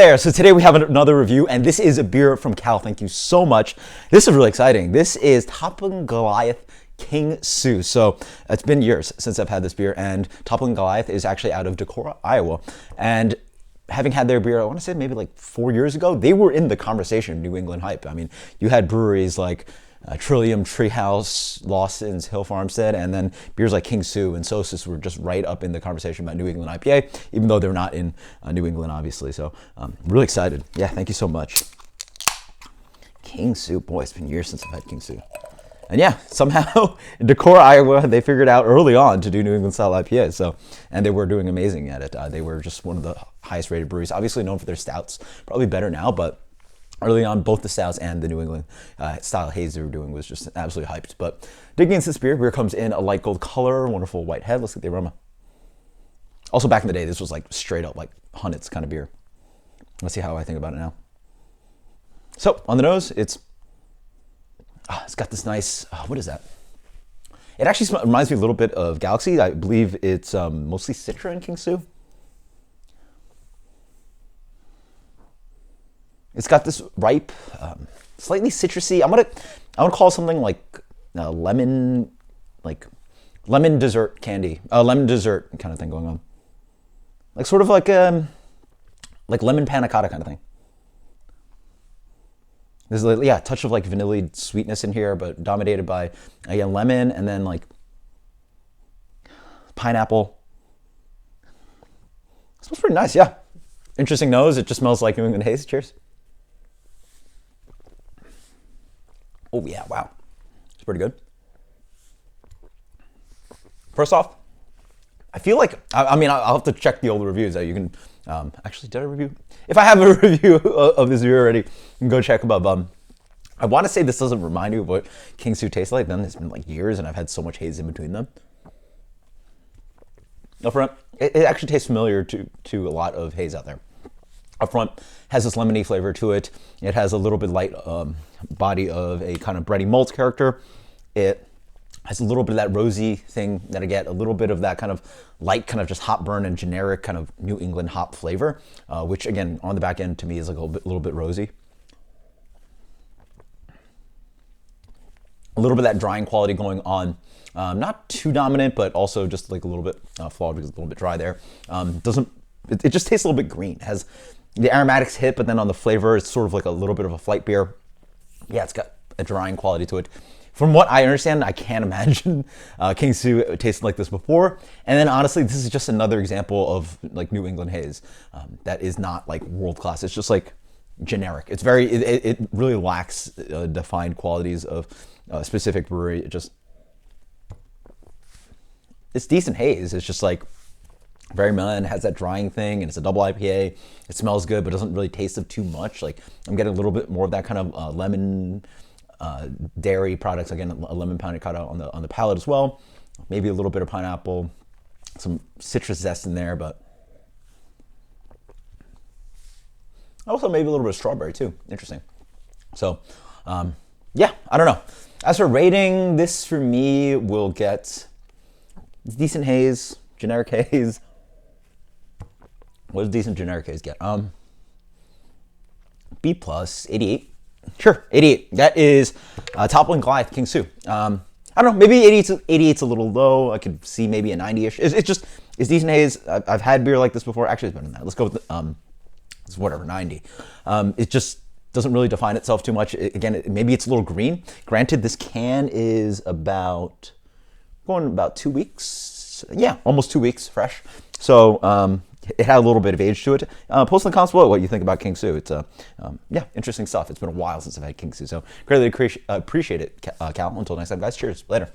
There, so today we have another review, and this is a beer from Cal. Thank you so much. This is really exciting. This is Toppling Goliath King Sue. So it's been years since I've had this beer, and Toppling Goliath is actually out of Decorah, Iowa. And having had their beer, I want to say maybe like 4 years ago, they were in the conversation of New England hype. I mean, you had breweries like Trillium, Treehouse, Lawson's, Hill Farmstead, and then beers like King Sue and Sosis were just right up in the conversation about New England IPA, even though they're not in New England, obviously. So really excited. Yeah, thank you so much. King Sue, boy, it's been years since I've had King Sue. And yeah, somehow in Decorah, Iowa, they figured out early on to do New England style IPAs. So, and they were doing amazing at it. They were just one of the highest rated breweries, obviously known for their stouts, probably better now, but early on, both the stouts and the New England style haze they were doing was just absolutely hyped. But digging into this beer, beer comes in a light gold color, wonderful white head. Let's get the aroma. Also, back in the day, this was like straight up like Hunnit's kind of beer. Let's see how I think about it now. So on the nose, it's got this nice, what is that? It actually reminds me a little bit of Galaxy. I believe it's mostly Citra in King Sue. It's got this ripe, slightly citrusy. I want to call it something like lemon dessert candy, lemon dessert kind of thing going on, like sort of like lemon panna cotta kind of thing. There's a touch of like vanilla sweetness in here, but dominated by again lemon and then like pineapple. It smells pretty nice, yeah. Interesting nose. It just smells like New England haze. Cheers. Oh yeah, wow. It's pretty good. First off, I feel like, I mean, I'll have to check the old reviews that you can, actually, did I review? If I have a review of this beer already, you can go check them up. I want to say this doesn't remind you of what King Sue tastes like. Then it's been like years and I've had so much haze in between them. Up front, it actually tastes familiar to a lot of haze out there. Up front, has this lemony flavor to it. It has a little bit light body of a kind of bready malt character. It has a little bit of that rosy thing that I get, a little bit of that kind of light, kind of just hop burn and generic kind of New England hop flavor, which again, on the back end to me is like a little bit rosy. A little bit of that drying quality going on. Not too dominant, but also just like a little bit flawed because it's a little bit dry there. It just tastes a little bit green. It has the aromatics hit, but then on the flavor, it's sort of like a little bit of a flight beer. Yeah, it's got a drying quality to it. From what I understand, I can't imagine King Sue tasted like this before. And then honestly, this is just another example of like New England haze that is not like world class. It's just like generic. It's it really lacks defined qualities of a specific brewery. It's decent haze. It's just like very melon, has that drying thing, and it's a double IPA. It smells good, but doesn't really taste of too much. Like I'm getting a little bit more of that kind of lemon dairy products. Again, a lemon panna cotta on the palate as well. Maybe a little bit of pineapple, some citrus zest in there, but also maybe a little bit of strawberry too. Interesting. So yeah, I don't know. As for rating, this for me will get decent haze, generic haze. What does decent generic haze get? B plus, 88. Sure, 88. That is Toppling Goliath King Sue. I don't know, maybe 88's a little low. I could see maybe a 90-ish. It's decent haze. I've had beer like this before. Actually, it's better than that. Let's go with it's whatever, 90. It just doesn't really define itself too much. Again, maybe it's a little green. Granted, this can is going about 2 weeks. Yeah, almost 2 weeks fresh. So it had a little bit of age to it. Post in the comments below what you think about King Sue. It's yeah, interesting stuff. It's been a while since I've had King Sue, so greatly appreciate it, Cal. Until next time, guys. Cheers. Later.